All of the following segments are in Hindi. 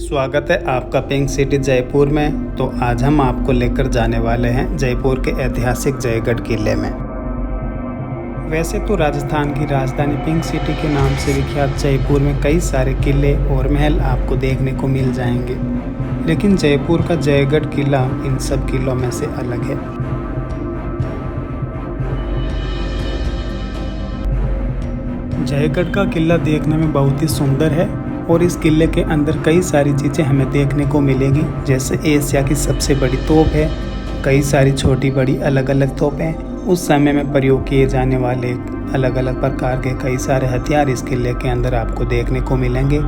स्वागत है आपका पिंक सिटी जयपुर में। तो आज हम आपको लेकर जाने वाले हैं जयपुर के ऐतिहासिक जयगढ़ किले में। वैसे तो राजस्थान की राजधानी पिंक सिटी के नाम से विख्यात जयपुर में कई सारे किले और महल आपको देखने को मिल जाएंगे, लेकिन जयपुर का जयगढ़ किला इन सब किलों में से अलग है। जयगढ़ का किला देखने में बहुत ही सुंदर है और इस किले के अंदर कई सारी चीज़ें हमें देखने को मिलेंगी, जैसे एशिया की सबसे बड़ी तोप है, कई सारी छोटी बड़ी अलग अलग तोपें, उस समय में प्रयोग किए जाने वाले अलग अलग प्रकार के कई सारे हथियार इस किले के अंदर आपको देखने को मिलेंगे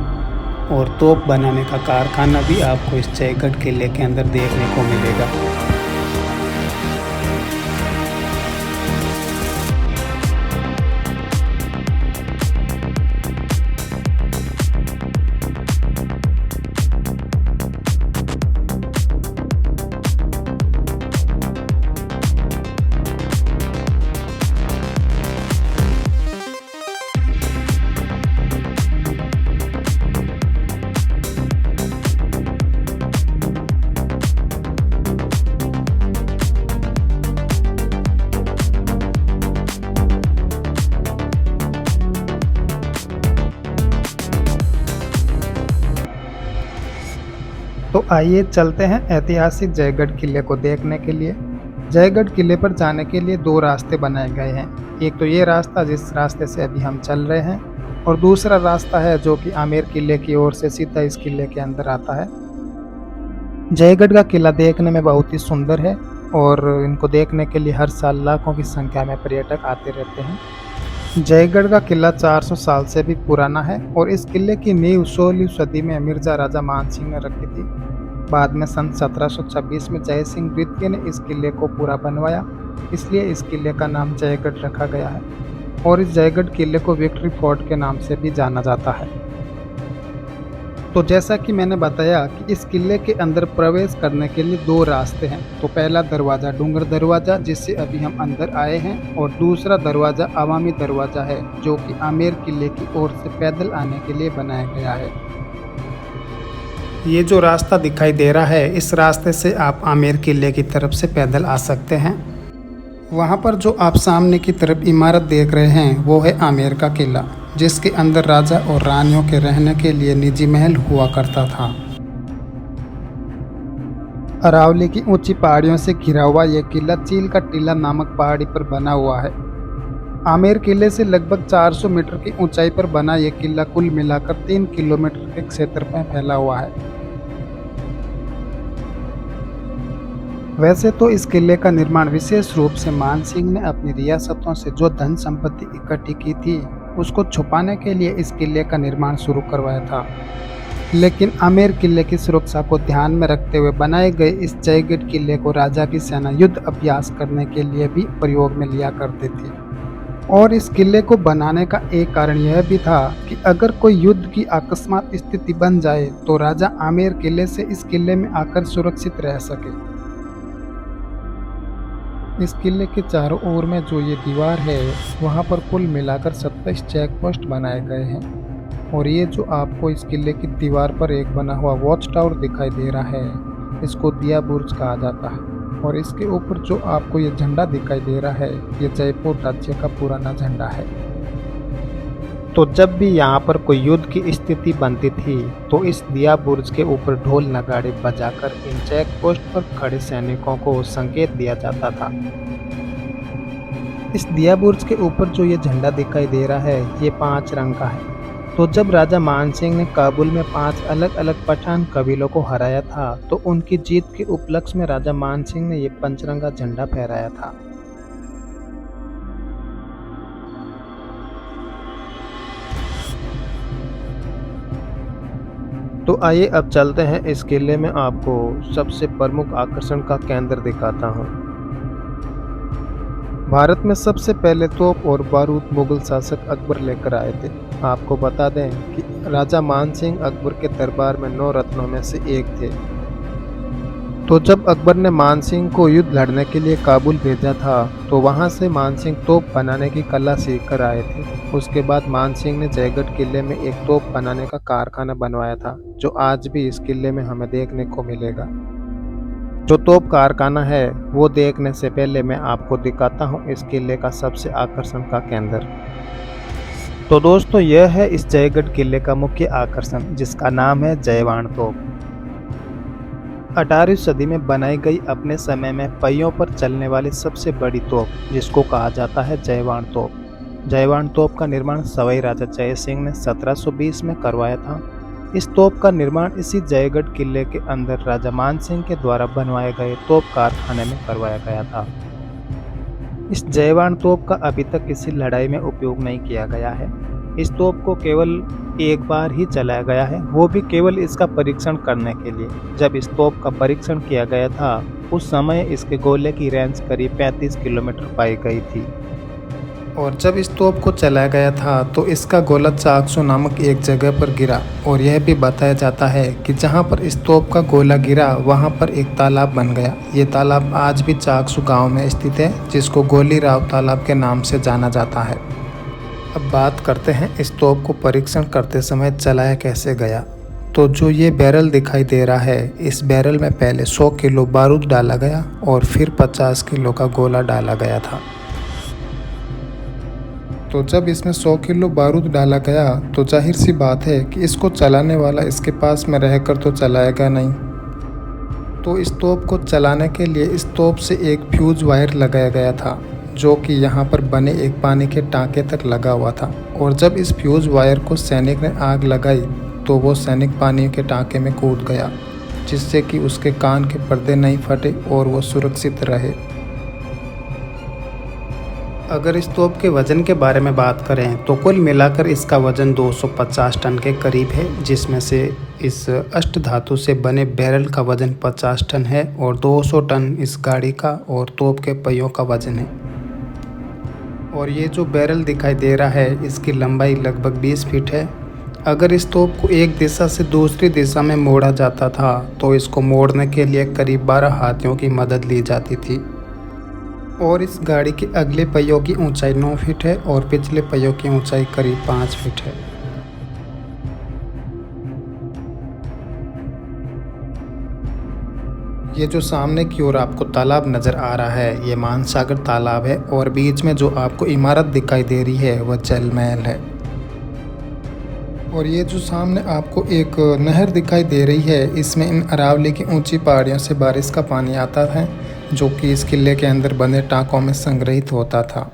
और तोप बनाने का कारखाना भी आपको इस जयगढ़ किले के अंदर देखने को मिलेगा। तो आइए चलते हैं ऐतिहासिक जयगढ़ किले को देखने के लिए। जयगढ़ किले पर जाने के लिए दो रास्ते बनाए गए हैं। एक तो ये रास्ता जिस रास्ते से अभी हम चल रहे हैं, और दूसरा रास्ता है जो कि आमेर किले की ओर से सीधा इस किले के अंदर आता है। जयगढ़ का किला देखने में बहुत ही सुंदर है और इनको देखने के लिए हर साल लाखों की संख्या में पर्यटक आते रहते हैं। जयगढ़ का किला 400 साल से भी पुराना है और इस किले की नींव 16वीं सदी में मिर्जा राजा मानसिंह ने रखी थी। बाद में सन 1726 में जय सिंह द्वितीय ने इस किले को पूरा बनवाया, इसलिए इस किले का नाम जयगढ़ रखा गया है और इस जयगढ़ किले को विक्ट्री फोर्ट के नाम से भी जाना जाता है। तो जैसा कि मैंने बताया कि इस किले के अंदर प्रवेश करने के लिए दो रास्ते हैं। तो पहला दरवाज़ा डूंगर दरवाज़ा, जिससे अभी हम अंदर आए हैं, और दूसरा दरवाज़ा अवामी दरवाज़ा है जो कि आमेर किले की ओर से पैदल आने के लिए बनाया गया है। ये जो रास्ता दिखाई दे रहा है, इस रास्ते से आप आमेर किले की तरफ से पैदल आ सकते हैं। वहाँ पर जो आप सामने की तरफ इमारत देख रहे हैं वो है आमेर का किला, जिसके अंदर राजा और रानियों के रहने के लिए निजी महल हुआ करता था। अरावली की ऊंची पहाड़ियों से घिरा हुआ यह किला चील का टीला नामक पहाड़ी पर बना हुआ है। आमेर किले से लगभग 400 मीटर की ऊंचाई पर बना यह किला कुल मिलाकर 3 किलोमीटर के क्षेत्र में फैला हुआ है। वैसे तो इस किले का निर्माण विशेष रूप से मानसिंह ने अपनी रियासतों से जो धन संपत्ति इकट्ठी की थी उसको छुपाने के लिए इस किले का निर्माण शुरू करवाया था, लेकिन आमेर किले की सुरक्षा को ध्यान में रखते हुए बनाए गए इस जयगढ़ किले को राजा की सेना युद्ध अभ्यास करने के लिए भी प्रयोग में लिया करती थी। और इस किले को बनाने का एक कारण यह भी था कि अगर कोई युद्ध की अकस्मात स्थिति बन जाए तो राजा आमेर किले से इस किले में आकर सुरक्षित रह सके। इस किले के चारों ओर में जो ये दीवार है वहाँ पर कुल मिलाकर 27 चेक पोस्ट बनाए गए हैं। और ये जो आपको इस किले की दीवार पर एक बना हुआ वॉच टावर दिखाई दे रहा है, इसको दिया बुर्ज कहा जाता है। और इसके ऊपर जो आपको ये झंडा दिखाई दे रहा है, ये जयपुर राज्य का पुराना झंडा है। तो जब भी यहाँ पर कोई युद्ध की स्थिति बनती थी तो इस दिया बुर्ज के ऊपर ढोल नगाड़े बजाकर इन चेक पोस्ट पर खड़े सैनिकों को संकेत दिया जाता था। इस दिया बुर्ज के ऊपर जो ये झंडा दिखाई दे रहा है, ये 5 रंग का है। तो जब राजा मानसिंह ने काबुल में 5 अलग अलग पठान कबीलों को हराया था, तो उनकी जीत के उपलक्ष्य में राजा मानसिंह ने ये पंचरंगा झंडा फहराया था। तो आइए अब चलते हैं इस किले में आपको सबसे प्रमुख आकर्षण का केंद्र दिखाता हूँ। भारत में सबसे पहले तोप और बारूद मुगल शासक अकबर लेकर आए थे। आपको बता दें कि राजा मानसिंह अकबर के दरबार में 9 रत्नों में से एक थे। तो जब अकबर ने मानसिंह को युद्ध लड़ने के लिए काबुल भेजा था तो वहां से मानसिंह तोप बनाने की कला सीख कर आए थे। उसके बाद मानसिंह ने जयगढ़ किले में एक तोप बनाने का कारखाना बनवाया था, जो आज भी इस किले में हमें देखने को मिलेगा। जो तोप कारखाना है वो देखने से पहले मैं आपको दिखाता हूँ इस किले का सबसे आकर्षण का केंद्र। तो दोस्तों यह है इस जयगढ़ किले का मुख्य आकर्षण, जिसका नाम है जयवाण तोप। 18वीं सदी में बनाई गई अपने समय में पहियों पर चलने वाली सबसे बड़ी तोप, जिसको कहा जाता है जयवाण तोप। जयवाण तोप का निर्माण सवाई राजा जय सिंह ने 1720 में करवाया था। इस तोप का निर्माण इसी जयगढ़ किले के अंदर राजा मानसिंह के द्वारा बनवाए गए तोप कारखाने में करवाया गया था। इस जयवाण तोप का अभी तक किसी लड़ाई में उपयोग नहीं किया गया है। इस तोप को केवल एक बार ही चलाया गया है, वो भी केवल इसका परीक्षण करने के लिए। जब इस तोप का परीक्षण किया गया था उस समय इसके गोले की रेंज करीब 35 किलोमीटर पाई गई थी। और जब इस तोप को चलाया गया था तो इसका गोला चाकसू नामक एक जगह पर गिरा, और यह भी बताया जाता है कि जहां पर इस तोप का गोला गिरा वहां पर एक तालाब बन गया। ये तालाब आज भी चाकसू गांव में स्थित है, जिसको गोली राव तालाब के नाम से जाना जाता है। अब बात करते हैं इस तोप को परीक्षण करते समय चलाया कैसे गया। तो जो ये बैरल दिखाई दे रहा है, इस बैरल में पहले 100 किलो बारूद डाला गया और फिर 50 किलो का गोला डाला गया था। तो जब इसमें 100 किलो बारूद डाला गया तो जाहिर सी बात है कि इसको चलाने वाला इसके पास में रहकर तो चलाएगा नहीं। तो इस तोप को चलाने के लिए इस तोप से एक फ्यूज वायर लगाया गया था, जो कि यहाँ पर बने एक पानी के टाँके तक लगा हुआ था। और जब इस फ्यूज वायर को सैनिक ने आग लगाई तो वो सैनिक पानी के टाँके में कूद गया, जिससे कि उसके कान के पर्दे नहीं फटे और वो सुरक्षित रहे। अगर इस तोप के वज़न के बारे में बात करें तो कुल मिलाकर इसका वज़न 250 टन के करीब है, जिसमें से इस अष्ट धातु से बने बैरल का वज़न 50 टन है और 200 टन इस गाड़ी का और तोप के पहियों का वज़न है। और ये जो बैरल दिखाई दे रहा है इसकी लंबाई लगभग 20 फीट है। अगर इस तोप को एक दिशा से दूसरी दिशा में मोड़ा जाता था तो इसको मोड़ने के लिए करीब 12 हाथियों की मदद ली जाती थी। और इस गाड़ी के अगले पहियों की ऊंचाई 9 फीट है और पिछले पहियों की ऊंचाई करीब 5 फीट है। ये जो सामने की ओर आपको तालाब नज़र आ रहा है ये मानसागर तालाब है, और बीच में जो आपको इमारत दिखाई दे रही है वह जल महल है। और ये जो सामने आपको एक नहर दिखाई दे रही है, इसमें इन अरावली की ऊंची पहाड़ियों से बारिश का पानी आता है, जो कि इस किले के अंदर बने टाँकों में संग्रहित होता था।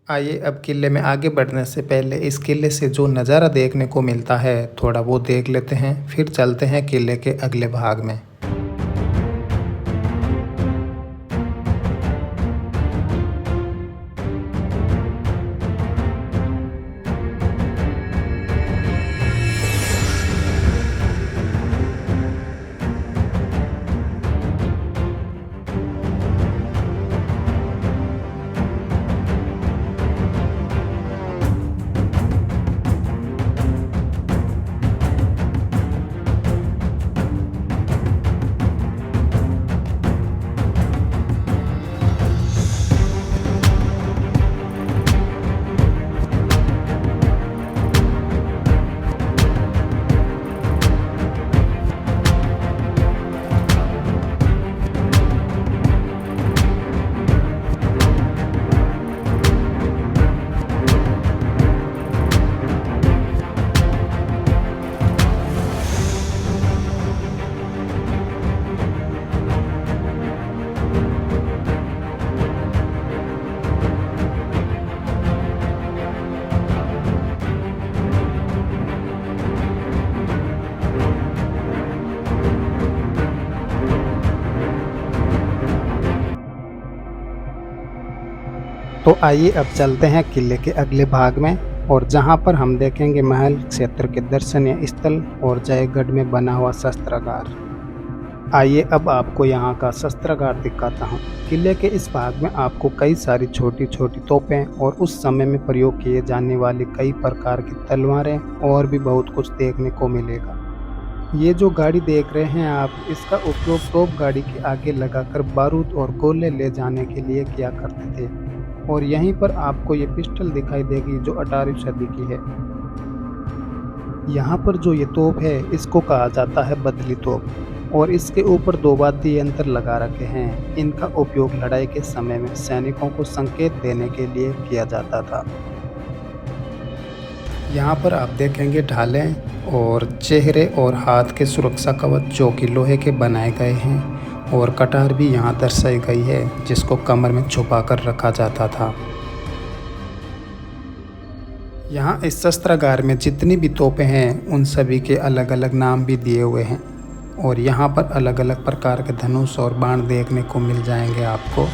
आइए अब किले में आगे बढ़ने से पहले इस किले से जो नज़ारा देखने को मिलता है थोड़ा वो देख लेते हैं, फिर चलते हैं किले के अगले भाग में। तो आइए अब चलते हैं किले के अगले भाग में, और जहां पर हम देखेंगे महल क्षेत्र के दर्शनीय स्थल और जयगढ़ में बना हुआ शस्त्रागार। आइए अब आपको यहाँ का शस्त्रागार दिखाता हूँ। किले के इस भाग में आपको कई सारी छोटी छोटी तोपें और उस समय में प्रयोग किए जाने वाली कई प्रकार की तलवारें और भी बहुत कुछ देखने को मिलेगा। ये जो गाड़ी देख रहे हैं आप, इसका उपयोग तोप गाड़ी के आगे लगाकर बारूद और गोले ले जाने के लिए किया करते थे। और यहीं पर आपको ये पिस्टल दिखाई देगी जो 18वीं सदी की है। यहाँ पर जो ये तोप है इसको कहा जाता है बदली तोप और इसके ऊपर 2 वाद्य यंत्र लगा रखे हैं। इनका उपयोग लड़ाई के समय में सैनिकों को संकेत देने के लिए किया जाता था। यहाँ पर आप देखेंगे ढालें और चेहरे और हाथ के सुरक्षा कवच जो कि लोहे के बनाए गए हैं और कटार भी यहाँ दर्शाई गई है जिसको कमर में छुपा कर रखा जाता था। यहाँ इस शस्त्रागार में जितनी भी तोपें हैं उन सभी के अलग अलग नाम भी दिए हुए हैं और यहाँ पर अलग अलग प्रकार के धनुष और बाण देखने को मिल जाएंगे आपको।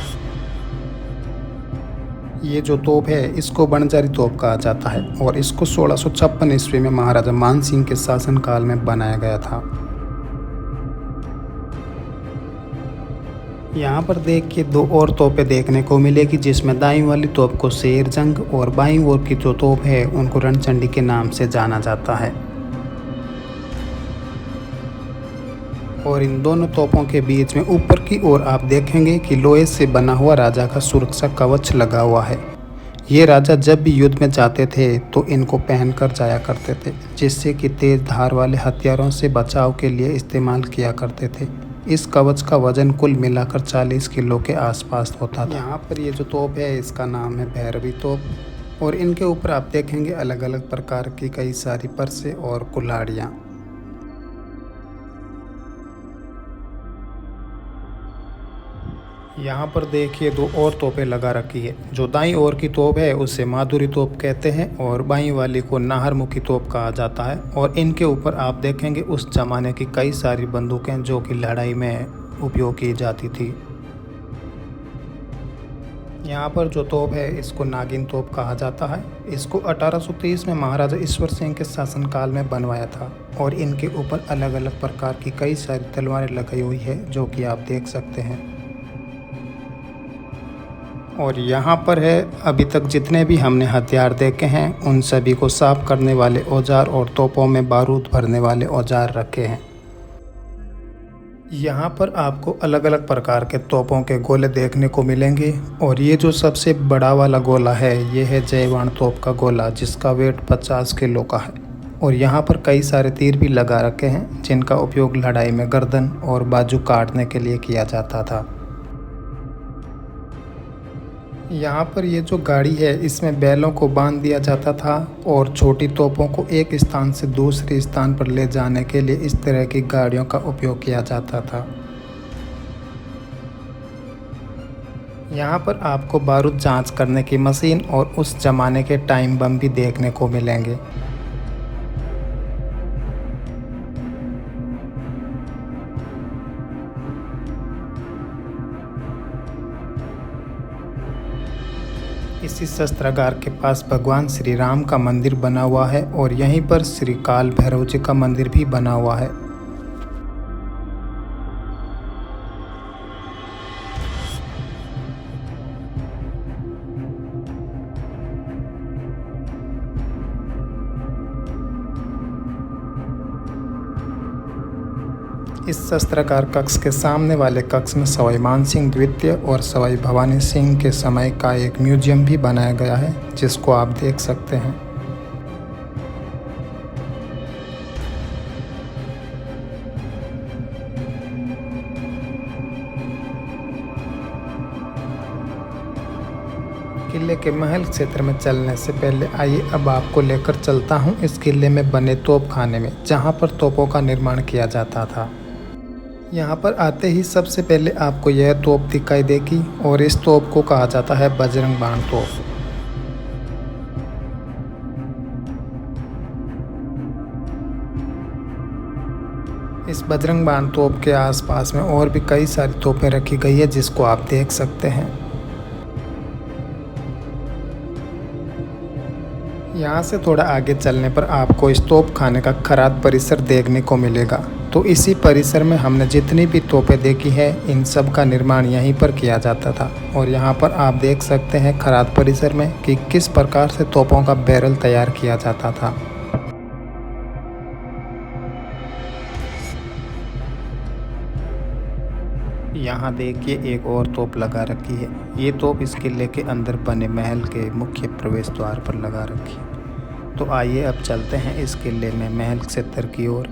ये जो तोप है इसको बनजारी तोप कहा जाता है और इसको 1656 ईस्वी में महाराजा मानसिंह के शासनकाल में बनाया गया था। यहाँ पर देखिए 2 और तोपें देखने को मिलेगी जिसमें दाईं वाली तोप को शेर जंग और बाईं ओर की जो तोप है उनको रणचंडी के नाम से जाना जाता है। और इन दोनों तोपों के बीच में ऊपर की ओर आप देखेंगे कि लोहे से बना हुआ राजा का सुरक्षा कवच लगा हुआ है। ये राजा जब भी युद्ध में जाते थे तो इनको पहनकर जाया करते थे जिससे कि तेज धार वाले हथियारों से बचाव के लिए इस्तेमाल किया करते थे। इस कवच का वजन कुल मिलाकर 40 किलो के आसपास होता था। यहाँ पर ये जो तोप है इसका नाम है भैरवी तोप और इनके ऊपर आप देखेंगे अलग अलग प्रकार की कई सारी परसें और कुल्हाड़ियाँ। यहाँ पर देखिए 2 और तोपें लगा रखी है। जो दाईं ओर की तोप है उसे माधुरी तोप कहते हैं और बाईं वाली को नाहरमुखी तोप कहा जाता है। और इनके ऊपर आप देखेंगे उस जमाने की कई सारी बंदूकें जो कि लड़ाई में उपयोग की जाती थी। यहाँ पर जो तोप है इसको नागिन तोप कहा जाता है। इसको 1830 में महाराजा ईश्वर सिंह के शासनकाल में बनवाया था और इनके ऊपर अलग अलग प्रकार की कई सारी तलवारें लगाई हुई है जो कि आप देख सकते हैं। और यहाँ पर है अभी तक जितने भी हमने हथियार देखे हैं उन सभी को साफ करने वाले औजार और तोपों में बारूद भरने वाले औजार रखे हैं। यहाँ पर आपको अलग अलग प्रकार के तोपों के गोले देखने को मिलेंगे और ये जो सबसे बड़ा वाला गोला है ये है जयवाण तोप का गोला जिसका वेट 50 किलो का है। और यहाँ पर कई सारे तीर भी लगा रखे हैं जिनका उपयोग लड़ाई में गर्दन और बाजू काटने के लिए किया जाता था। यहाँ पर ये जो गाड़ी है इसमें बैलों को बांध दिया जाता था और छोटी तोपों को एक स्थान से दूसरे स्थान पर ले जाने के लिए इस तरह की गाड़ियों का उपयोग किया जाता था। यहाँ पर आपको बारूद जांच करने की मशीन और उस जमाने के टाइम बम भी देखने को मिलेंगे। इसी शस्त्रागार के पास भगवान श्री राम का मंदिर बना हुआ है और यहीं पर श्री काल भैरव जी का मंदिर भी बना हुआ है। इस शस्त्रागार कक्ष के सामने वाले कक्ष में सवाई मानसिंह द्वितीय और सवाई भवानी सिंह के समय का एक म्यूजियम भी बनाया गया है जिसको आप देख सकते हैं। किले के महल क्षेत्र में चलने से पहले आइए अब आपको लेकर चलता हूं इस किले में बने तोप खाने में जहां पर तोपों का निर्माण किया जाता था। यहाँ पर आते ही सबसे पहले आपको यह तोप दिखाई देगी और इस तोप को कहा जाता है बजरंग बाण तोप। इस बजरंग बाण तोप के आसपास में और भी कई सारी तोपें रखी गई है जिसको आप देख सकते हैं। यहाँ से थोड़ा आगे चलने पर आपको इस तोप खाने का खराद परिसर देखने को मिलेगा तो इसी परिसर में हमने जितनी भी तोपें देखी है इन सब का निर्माण यहीं पर किया जाता था। और यहाँ पर आप देख सकते हैं खराद परिसर में कि किस प्रकार से तोपों का बैरल तैयार किया जाता था। यहाँ देखिए एक और तोप लगा रखी है। ये तोप इस किले के अंदर बने महल के मुख्य प्रवेश द्वार पर लगा रखी है। तो आइए अब चलते हैं इस किले में महल क्षेत्र की ओर।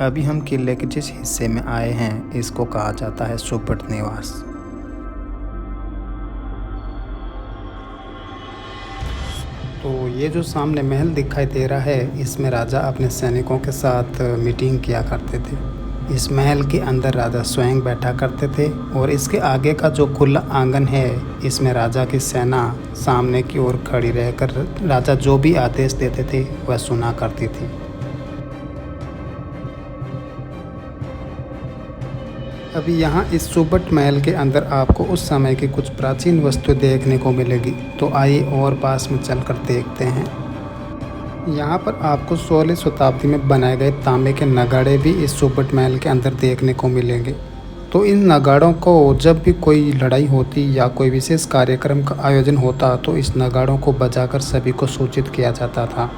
अभी हम किले के जिस हिस्से में आए हैं इसको कहा जाता है सुपट निवास। तो ये जो सामने महल दिखाई दे रहा है इसमें राजा अपने सैनिकों के साथ मीटिंग किया करते थे। इस महल के अंदर राजा स्वयं बैठा करते थे और इसके आगे का जो खुला आंगन है इसमें राजा की सेना सामने की ओर खड़ी रहकर राजा जो भी आदेश देते थे वह सुना करती थी। अभी यहाँ इस सुपट महल के अंदर आपको उस समय की कुछ प्राचीन वस्तुएं देखने को मिलेगी। तो आइए और पास में चलकर देखते हैं। यहाँ पर आपको 16वीं शताब्दी में बनाए गए तांबे के नगाड़े भी इस सुपट महल के अंदर देखने को मिलेंगे। तो इन नगाड़ों को जब भी कोई लड़ाई होती या कोई विशेष कार्यक्रम का आयोजन होता तो इस नगाड़ों को बजाकर सभी को सूचित किया जाता था।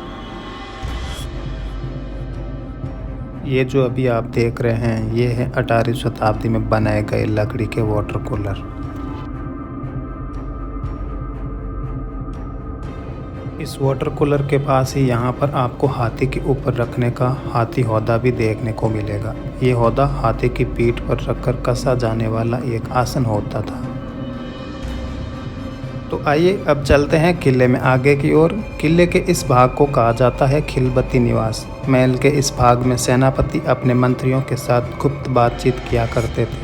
ये जो अभी आप देख रहे हैं ये है 18वीं शताब्दी में बनाए गए लकड़ी के वाटर कूलर। इस वाटर कूलर के पास ही यहाँ पर आपको हाथी के ऊपर रखने का हाथी हौदा भी देखने को मिलेगा। ये हौदा हाथी की पीठ पर रखकर कसा जाने वाला एक आसन होता था। तो आइए अब चलते हैं किले में आगे की ओर। किले के इस भाग को कहा जाता है खिलबत्ती निवास। महल के इस भाग में सेनापति अपने मंत्रियों के साथ गुप्त बातचीत किया करते थे।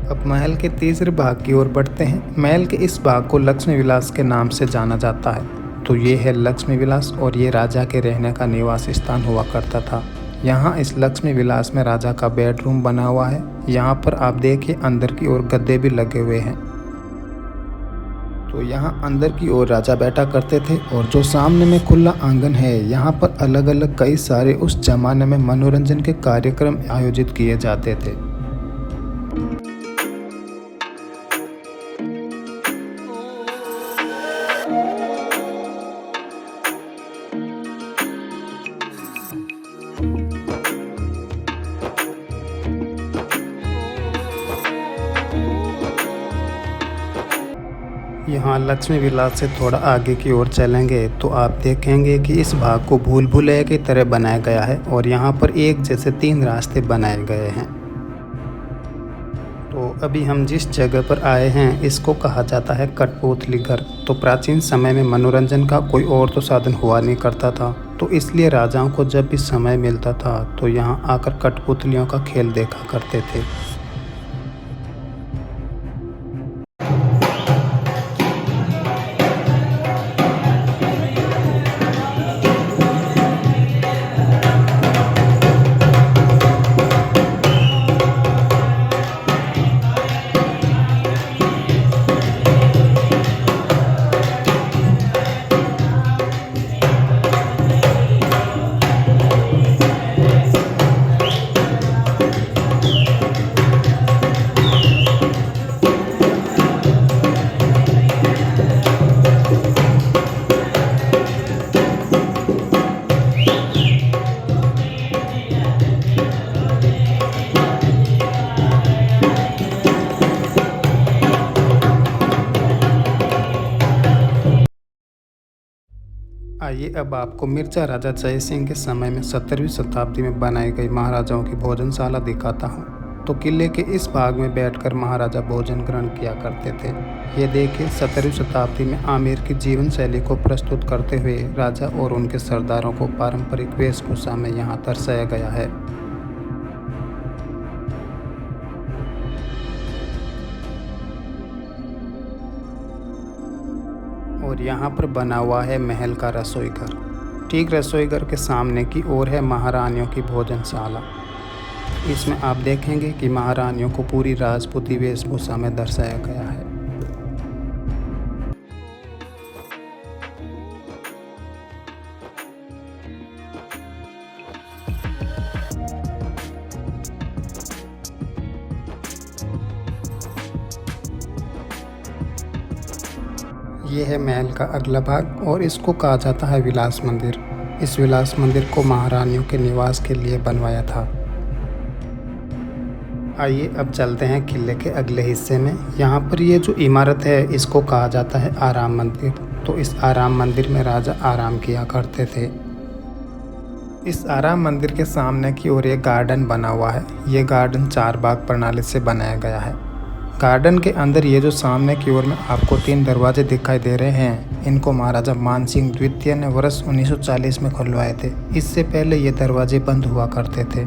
अब महल के तीसरे भाग की ओर बढ़ते हैं। महल के इस भाग को लक्ष्मी विलास के नाम से जाना जाता है। तो ये है लक्ष्मी विलास और ये राजा के रहने का निवास स्थान हुआ करता था। यहाँ इस लक्ष्मी विलास में राजा का बेडरूम बना हुआ है। यहाँ पर आप देखिए अंदर की ओर गद्दे भी लगे हुए हैं। तो यहाँ अंदर की ओर राजा बैठा करते थे और जो सामने में खुला आंगन है यहाँ पर अलग अलग कई सारे उस जमाने में मनोरंजन के कार्यक्रम आयोजित किए जाते थे। यहाँ लक्ष्मी विलास से थोड़ा आगे की ओर चलेंगे तो आप देखेंगे कि इस भाग को भूल भुलैया की तरह बनाया गया है और यहाँ पर एक जैसे 3 रास्ते बनाए गए हैं। तो अभी हम जिस जगह पर आए हैं इसको कहा जाता है कठपुतली घर। तो प्राचीन समय में मनोरंजन का कोई और तो साधन हुआ नहीं करता था, तो इसलिए राजाओं को जब भी समय मिलता था तो यहाँ आकर कठपुतलियों का खेल देखा करते थे। आइए अब आपको मिर्जा राजा जय सिंह के समय में 17वीं शताब्दी में बनाई गई महाराजाओं की भोजनशाला दिखाता हूँ। तो किले के इस भाग में बैठकर महाराजा भोजन ग्रहण किया करते थे। ये देखिए 17वीं शताब्दी में आमेर की जीवन शैली को प्रस्तुत करते हुए राजा और उनके सरदारों को पारंपरिक वेशभूषा में यहाँ दर्शाया गया है। और यहाँ पर बना हुआ है महल का रसोई घर। ठीक रसोई घर के सामने की ओर है महारानियों की भोजनशाला। इसमें आप देखेंगे कि महारानियों को पूरी राजपूती वेशभूषा में दर्शाया गया है। ये है महल का अगला भाग और इसको कहा जाता है विलास मंदिर। इस विलास मंदिर को महारानियों के निवास के लिए बनवाया था। आइए अब चलते हैं किले के अगले हिस्से में। यहाँ पर ये जो इमारत है इसको कहा जाता है आराम मंदिर। तो इस आराम मंदिर में राजा आराम किया करते थे। इस आराम मंदिर के सामने की ओर एक गार्डन बना हुआ है। ये गार्डन 4 बाग प्रणाली से बनाया गया है। गार्डन के अंदर ये जो सामने की ओर में आपको 3 दरवाजे दिखाई दे रहे हैं, इनको महाराजा मानसिंह द्वितीय ने वर्ष 1940 में खुलवाए थे। इससे पहले ये दरवाजे बंद हुआ करते थे।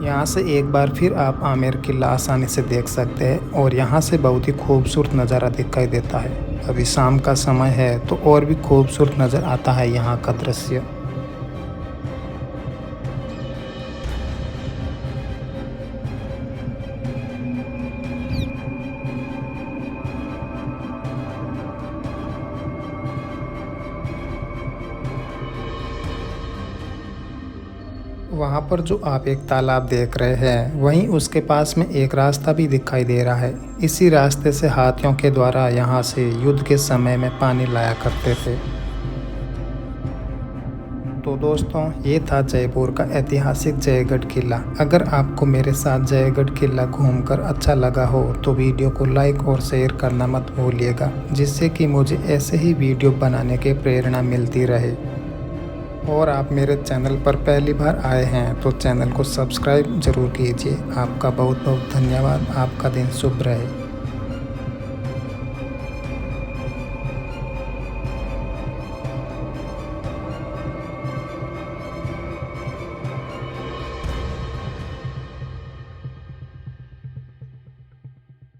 यहाँ से एक बार फिर आप आमेर किला आसानी से देख सकते हैं और यहाँ से बहुत ही खूबसूरत नज़ारा दिखाई देता है। अभी शाम का समय है तो और भी खूबसूरत नज़र आता है यहाँ का दृश्य। वहाँ पर जो आप एक तालाब देख रहे हैं, वहीं उसके पास में एक रास्ता भी दिखाई दे रहा है। इसी रास्ते से हाथियों के द्वारा यहाँ से युद्ध के समय में पानी लाया करते थे। तो दोस्तों, ये था जयपुर का ऐतिहासिक जयगढ़ किला। अगर आपको मेरे साथ जयगढ़ किला घूमकर अच्छा लगा हो तो वीडियो को लाइक और शेयर करना मत भूलिएगा, जिससे कि मुझे ऐसे ही वीडियो बनाने की प्रेरणा मिलती रहे। और आप मेरे चैनल पर पहली बार आए हैं तो चैनल को सब्सक्राइब ज़रूर कीजिए। आपका बहुत बहुत धन्यवाद। आपका दिन शुभ रहे।